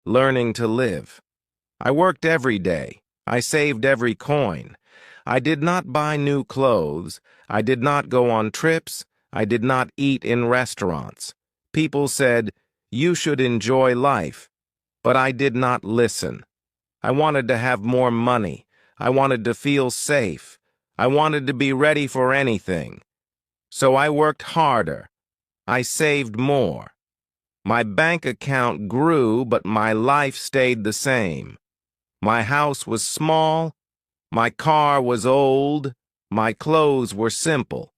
learning to live. I worked every day. I saved every coin. I did not buy new clothes. I did not go on trips. I did not eat in restaurants. People said, "You should enjoy life." But I did not listen. I wanted to have more money. I wanted to feel safe. I wanted to be ready for anything. So I worked harder. I saved more. My bank account grew, but my life stayed the same. My house was small. My car was old. My clothes were simple.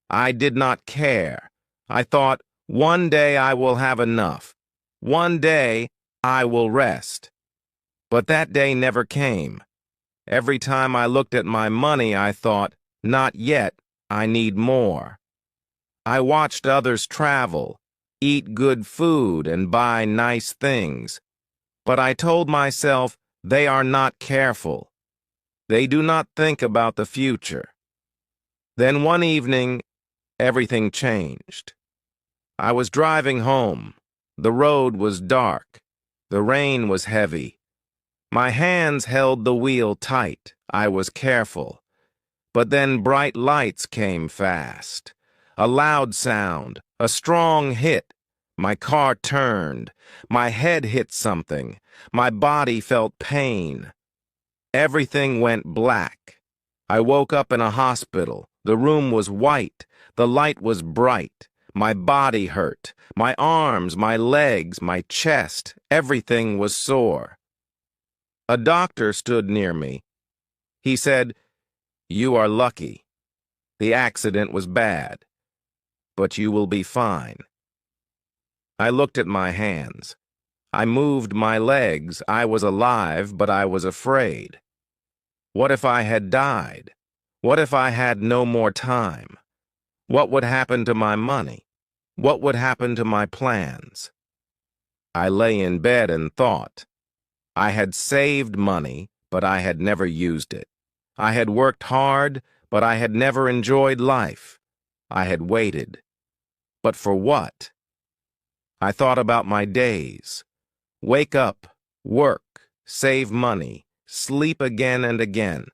I did not care. I thought, one day I will have enough. One day I will rest. But that day never came. Every time I looked at my money, I thought, not yet, I need more. I watched others travel, eat good food, and buy nice things. But I told myself, they are not careful. They do not think about the future. Then one evening, everything changed. I was driving home. The road was dark. The rain was heavy. My hands held the wheel tight. I was careful. But then bright lights came fast. A loud sound, a strong hit. My car turned. My head hit something. My body felt pain. Everything went black. I woke up in a hospital. The room was white. The light was bright. My body hurt. My arms, my legs, my chest, everything was sore. A doctor stood near me. He said, "You are lucky. The accident was bad, but you will be fine." I looked at my hands. I moved my legs. I was alive, but I was afraid. What if I had died? What if I had no more time? What would happen to my money? What would happen to my plans? I lay in bed and thought. I had saved money, but I had never used it. I had worked hard, but I had never enjoyed life. I had waited. But for what? I thought about my days. Wake up, work, save money, sleep again and again.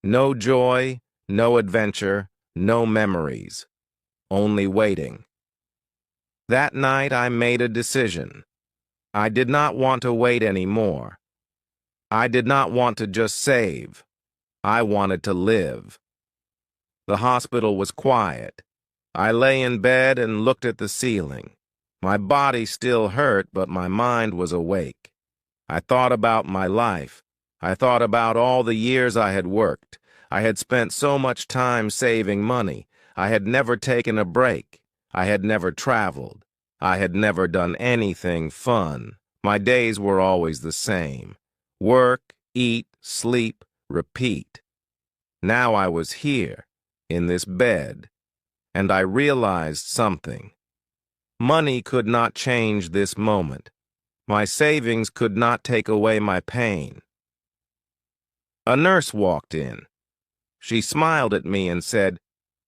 No joy, no adventure, no memories. Only waiting. That night I made a decision. I did not want to wait anymore. I did not want to just save. I wanted to live. The hospital was quiet. I lay in bed and looked at the ceiling. My body still hurt, but my mind was awake. I thought about my life. I thought about all the years I had worked. I had spent so much time saving money. I had never taken a break. I had never traveled. I had never done anything fun. My days were always the same. Work, eat, sleep, repeat. Now I was here, in this bed, and I realized something. Money could not change this moment. My savings could not take away my pain. A nurse walked in. She smiled at me and said,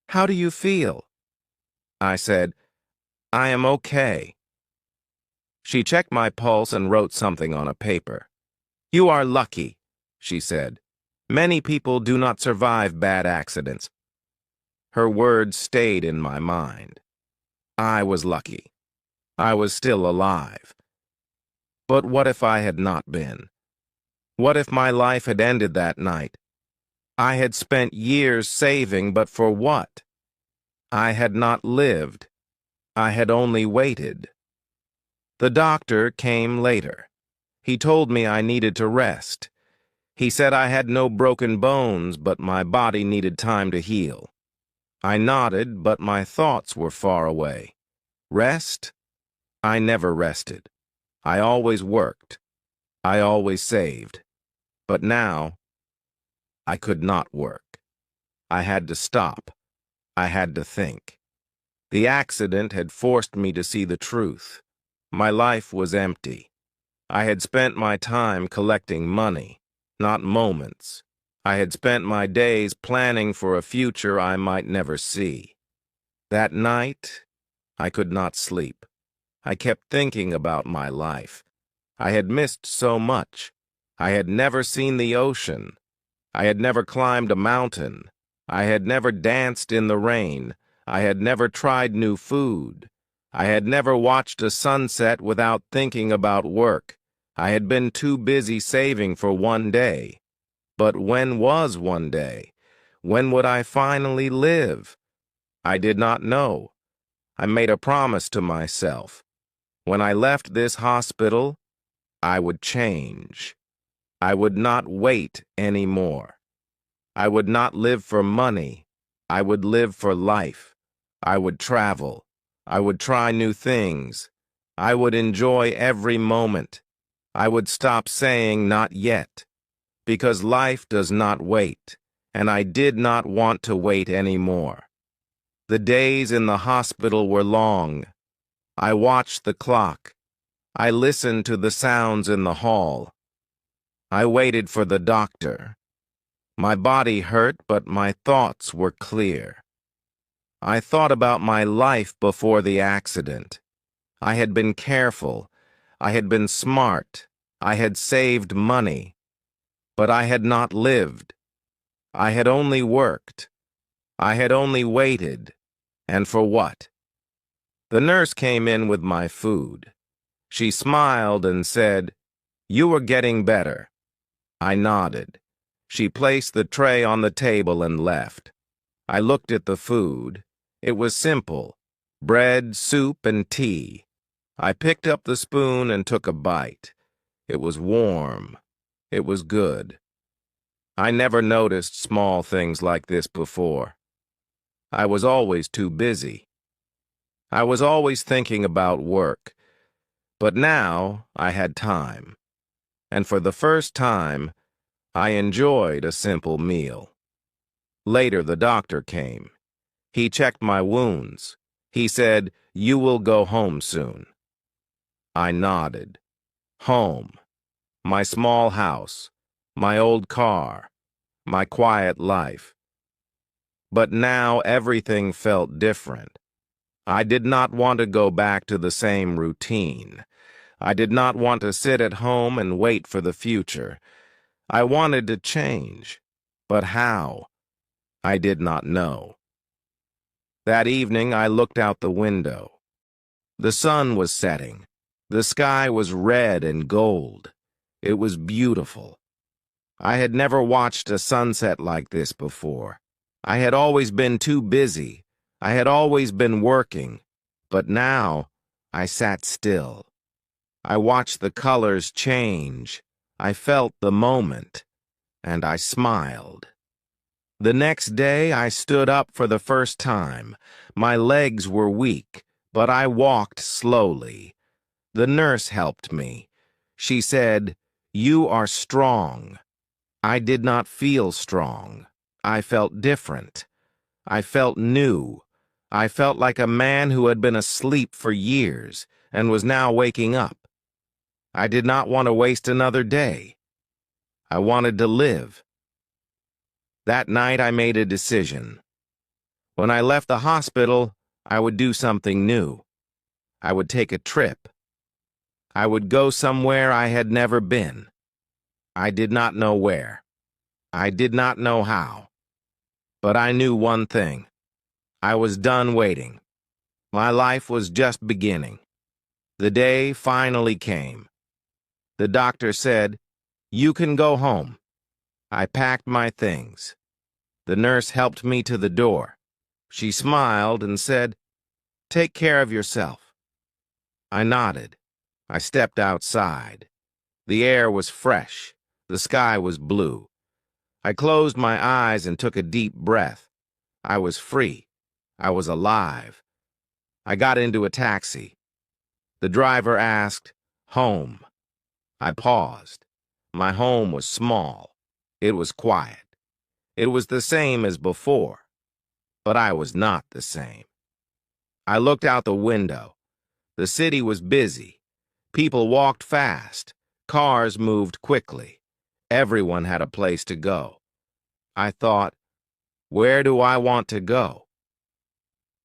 "How do you feel?" I said, "I am okay." She checked my pulse and wrote something on a paper. "You are lucky," she said. "Many people do not survive bad accidents." Her words stayed in my mind. I was lucky. I was still alive. But what if I had not been? What if my life had ended that night? I had spent years saving, but for what? I had not lived. I had only waited. The doctor came later. He told me I needed to rest. He said I had no broken bones, but my body needed time to heal. I nodded, but my thoughts were far away. Rest? I never rested. I always worked. I always saved. But now, I could not work. I had to stop. I had to think. The accident had forced me to see the truth. My life was empty. I had spent my time collecting money, not moments. I had spent my days planning for a future I might never see. That night, I could not sleep. I kept thinking about my life. I had missed so much. I had never seen the ocean. I had never climbed a mountain. I had never danced in the rain. I had never tried new food. I had never watched a sunset without thinking about work. I had been too busy saving for one day. But when was one day? When would I finally live? I did not know. I made a promise to myself. When I left this hospital, I would change. I would not wait anymore. I would not live for money. I would live for life. I would travel. I would try new things. I would enjoy every moment. I would stop saying not yet, because life does not wait, and I did not want to wait anymore. The days in the hospital were long. I watched the clock. I listened to the sounds in the hall. I waited for the doctor. My body hurt, but my thoughts were clear. I thought about my life before the accident. I had been careful. I had been smart. I had saved money. But I had not lived. I had only worked. I had only waited. And for what? The nurse came in with my food. She smiled and said, "You are getting better." I nodded. She placed the tray on the table and left. I looked at the food. It was simple: bread, soup, and tea. I picked up the spoon and took a bite. It was warm. It was good. I never noticed small things like this before. I was always too busy. I was always thinking about work. But now I had time. And for the first time, I enjoyed a simple meal. Later, the doctor came. He checked my wounds. He said, "You will go home soon." I nodded. Home. My small house. My old car. My quiet life. But now everything felt different. I did not want to go back to the same routine. I did not want to sit at home and wait for the future. I wanted to change. But how? I did not know. That evening, I looked out the window. The sun was setting. The sky was red and gold. It was beautiful. I had never watched a sunset like this before. I had always been too busy. I had always been working. But now, I sat still. I watched the colors change. I felt the moment. And I smiled. The next day, I stood up for the first time. My legs were weak, but I walked slowly. The nurse helped me. She said, "You are strong." I did not feel strong. I felt different. I felt new. I felt like a man who had been asleep for years and was now waking up. I did not want to waste another day. I wanted to live. That night, I made a decision. When I left the hospital, I would do something new. I would take a trip. I would go somewhere I had never been. I did not know where. I did not know how. But I knew one thing. I was done waiting. My life was just beginning. The day finally came. The doctor said, "You can go home." I packed my things. The nurse helped me to the door. She smiled and said, "Take care of yourself." I nodded. I stepped outside. The air was fresh. The sky was blue. I closed my eyes and took a deep breath. I was free. I was alive. I got into a taxi. The driver asked, "Home?" I paused. My home was small. It was quiet. It was the same as before. But I was not the same. I looked out the window. The city was busy. People walked fast. Cars moved quickly. Everyone had a place to go. I thought, where do I want to go?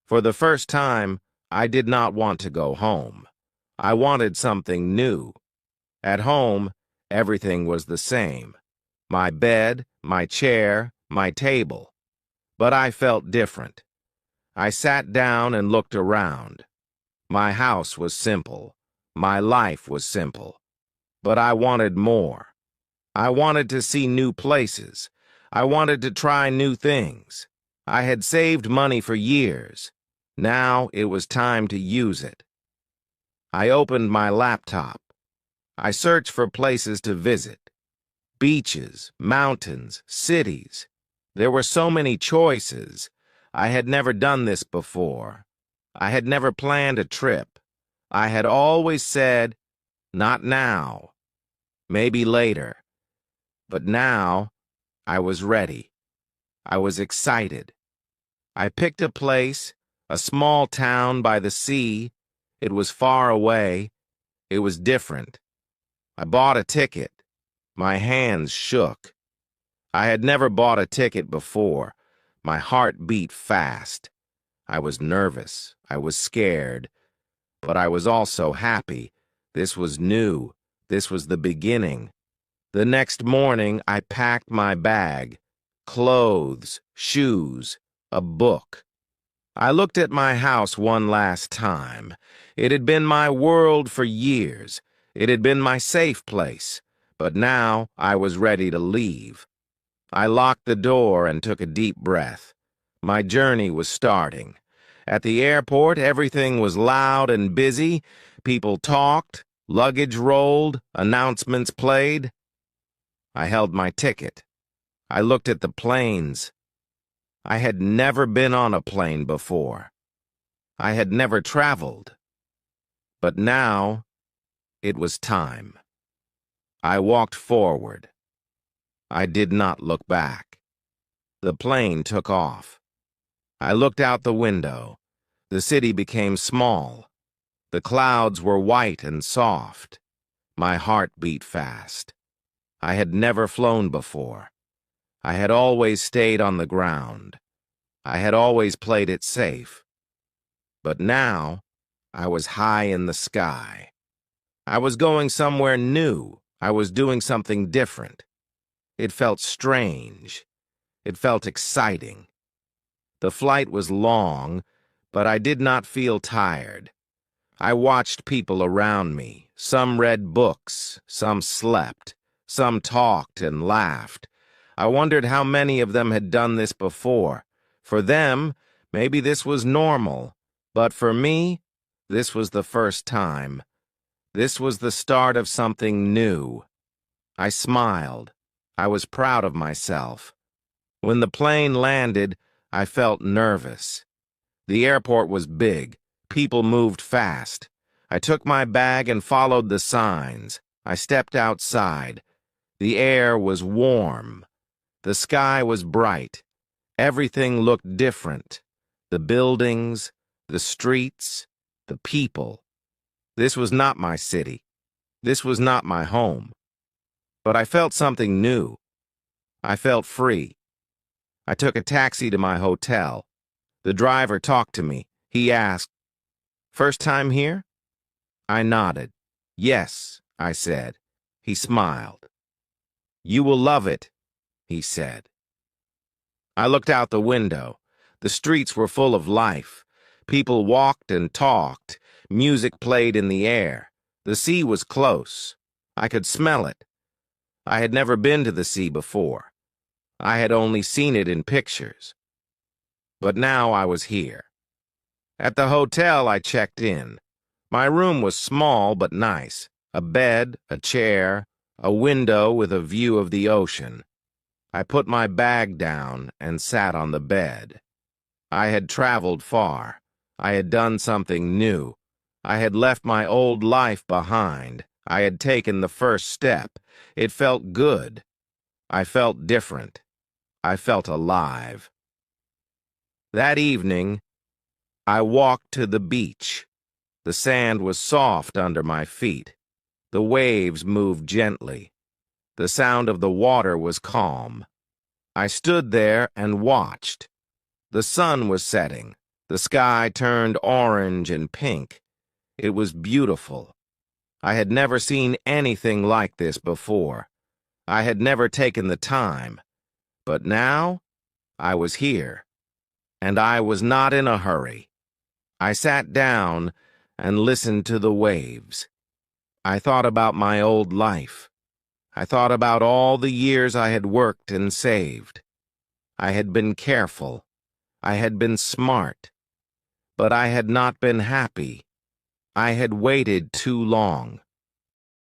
For the first time, I did not want to go home. I wanted something new. At home, everything was the same. My bed, my chair, my table. But I felt different. I sat down and looked around. My house was simple. My life was simple. But I wanted more. I wanted to see new places. I wanted to try new things. I had saved money for years. Now it was time to use it. I opened my laptop. I searched for places to visit. Beaches, mountains, cities. There were so many choices. I had never done this before. I had never planned a trip. I had always said, not now, maybe later. But now, I was ready. I was excited. I picked a place, a small town by the sea. It was far away. It was different. I bought a ticket. My hands shook. I had never bought a ticket before. My heart beat fast. I was nervous. I was scared. But I was also happy. This was new. This was the beginning. The next morning, I packed my bag. Clothes, shoes, a book. I looked at my house one last time. It had been my world for years. It had been my safe place. But now I was ready to leave. I locked the door and took a deep breath. My journey was starting. At the airport, everything was loud and busy. People talked, luggage rolled, announcements played. I held my ticket. I looked at the planes. I had never been on a plane before. I had never traveled. But now, it was time. I walked forward. I did not look back. The plane took off. I looked out the window. The city became small. The clouds were white and soft. My heart beat fast. I had never flown before. I had always stayed on the ground. I had always played it safe. But now, I was high in the sky. I was going somewhere new. I was doing something different. It felt strange. It felt exciting. The flight was long, but I did not feel tired. I watched people around me. Some read books, some slept, some talked and laughed. I wondered how many of them had done this before. For them, maybe this was normal, but for me, this was the first time. This was the start of something new. I smiled. I was proud of myself. When the plane landed, I felt nervous. The airport was big. People moved fast. I took my bag and followed the signs. I stepped outside. The air was warm. The sky was bright. Everything looked different. The buildings, the streets, the people. This was not my city. This was not my home. But I felt something new. I felt free. I took a taxi to my hotel. The driver talked to me. He asked, "First time here?" I nodded. "Yes," I said. He smiled. "You will love it," he said. I looked out the window. The streets were full of life. People walked and talked. Music played in the air. The sea was close. I could smell it. I had never been to the sea before. I had only seen it in pictures. But now I was here. At the hotel, I checked in. My room was small but nice. A bed, a chair, a window with a view of the ocean. I put my bag down and sat on the bed. I had traveled far. I had done something new. I had left my old life behind. I had taken the first step. It felt good. I felt different. I felt alive. That evening, I walked to the beach. The sand was soft under my feet. The waves moved gently. The sound of the water was calm. I stood there and watched. The sun was setting. The sky turned orange and pink. It was beautiful. I had never seen anything like this before. I had never taken the time. But now, I was here, and I was not in a hurry. I sat down and listened to the waves. I thought about my old life. I thought about all the years I had worked and saved. I had been careful. I had been smart. But I had not been happy. I had waited too long.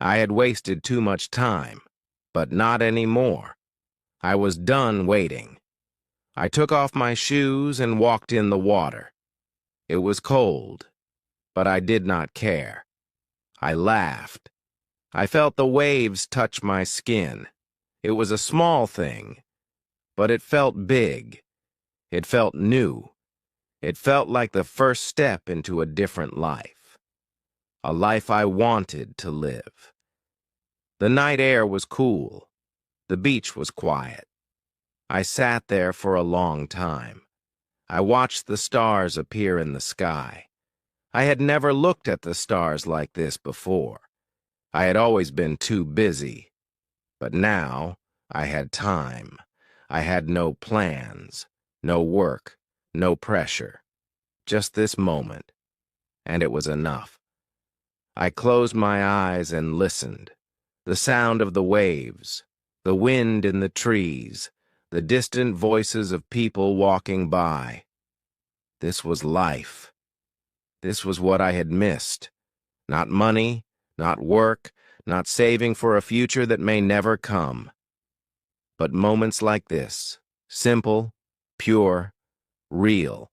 I had wasted too much time, but not anymore. I was done waiting. I took off my shoes and walked in the water. It was cold, but I did not care. I laughed. I felt the waves touch my skin. It was a small thing, but it felt big. It felt new. It felt like the first step into a different life. A life I wanted to live. The night air was cool. The beach was quiet. I sat there for a long time. I watched the stars appear in the sky. I had never looked at the stars like this before. I had always been too busy. But now I had time. I had no plans, no work, no pressure. Just this moment, and it was enough. I closed my eyes and listened. The sound of the waves, the wind in the trees, the distant voices of people walking by. This was life. This was what I had missed. Not money, not work, not saving for a future that may never come. But moments like this, simple, pure, real.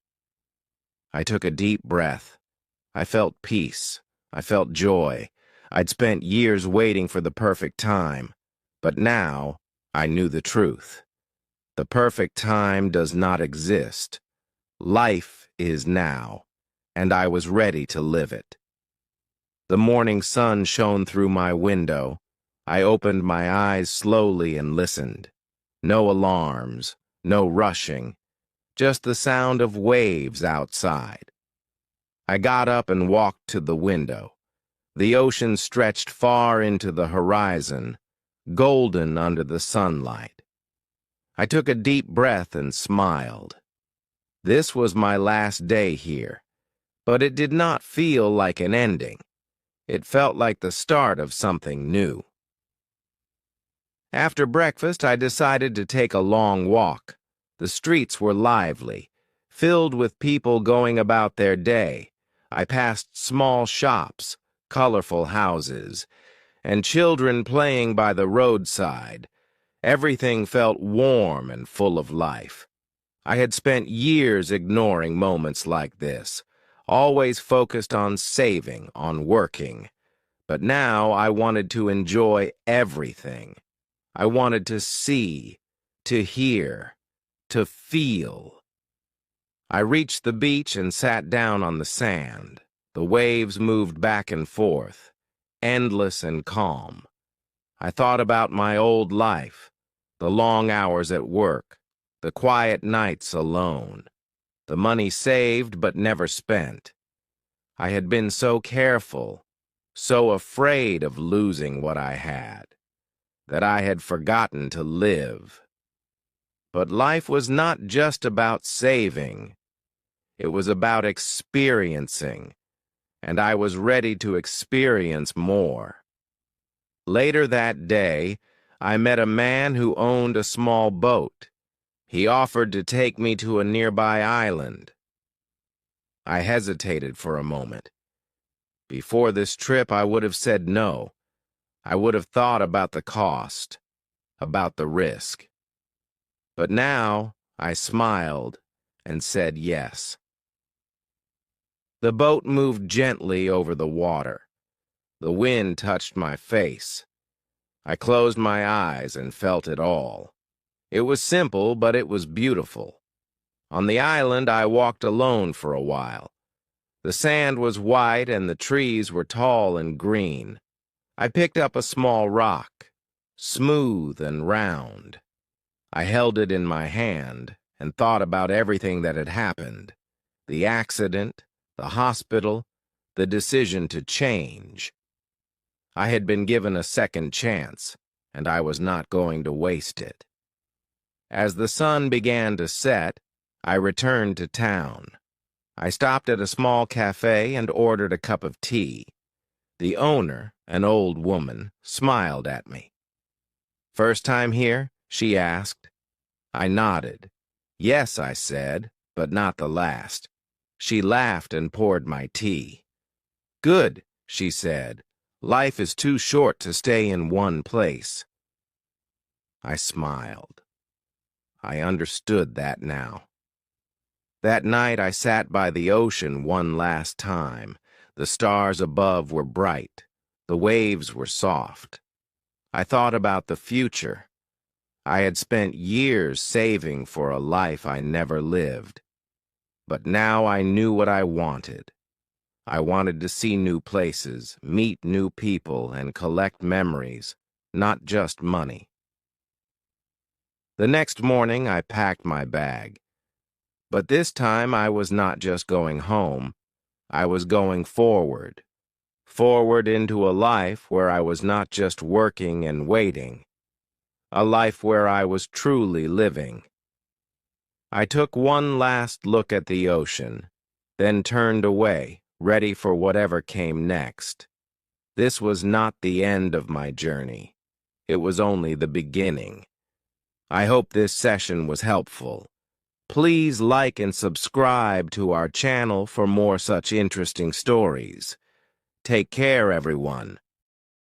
I took a deep breath. I felt peace. I felt joy. I'd spent years waiting for the perfect time. But now, I knew the truth. The perfect time does not exist. Life is now, and I was ready to live it. The morning sun shone through my window. I opened my eyes slowly and listened. No alarms, no rushing, just the sound of waves outside. I got up and walked to the window. The ocean stretched far into the horizon, golden under the sunlight. I took a deep breath and smiled. This was my last day here, but it did not feel like an ending. It felt like the start of something new. After breakfast, I decided to take a long walk. The streets were lively, filled with people going about their day. I passed small shops, colorful houses, and children playing by the roadside. Everything felt warm and full of life. I had spent years ignoring moments like this, always focused on saving, on working. But now I wanted to enjoy everything. I wanted to see, to hear, to feel. I reached the beach and sat down on the sand. The waves moved back and forth, endless and calm. I thought about my old life, the long hours at work, the quiet nights alone, the money saved but never spent. I had been so careful, so afraid of losing what I had, that I had forgotten to live. But life was not just about saving. It was about experiencing, and I was ready to experience more. Later that day, I met a man who owned a small boat. He offered to take me to a nearby island. I hesitated for a moment. Before this trip, I would have said no. I would have thought about the cost, about the risk. But now, I smiled and said yes. The boat moved gently over the water. The wind touched my face. I closed my eyes and felt it all. It was simple, but it was beautiful. On the island, I walked alone for a while. The sand was white and the trees were tall and green. I picked up a small rock, smooth and round. I held it in my hand and thought about everything that had happened. The accident, the hospital, the decision to change. I had been given a second chance, and I was not going to waste it. As the sun began to set, I returned to town. I stopped at a small cafe and ordered a cup of tea. The owner, an old woman, smiled at me. "First time here?" she asked. I nodded. "Yes," I said, "but not the last." She laughed and poured my tea. "Good," she said. "Life is too short to stay in one place." I smiled. I understood that now. That night I sat by the ocean one last time. The stars above were bright. The waves were soft. I thought about the future. I had spent years saving for a life I never lived. But now I knew what I wanted. I wanted to see new places, meet new people, and collect memories, not just money. The next morning I packed my bag. But this time I was not just going home. I was going forward. Forward into a life where I was not just working and waiting. A life where I was truly living. I took one last look at the ocean, then turned away, ready for whatever came next. This was not the end of my journey. It was only the beginning. I hope this session was helpful. Please like and subscribe to our channel for more such interesting stories. Take care, everyone.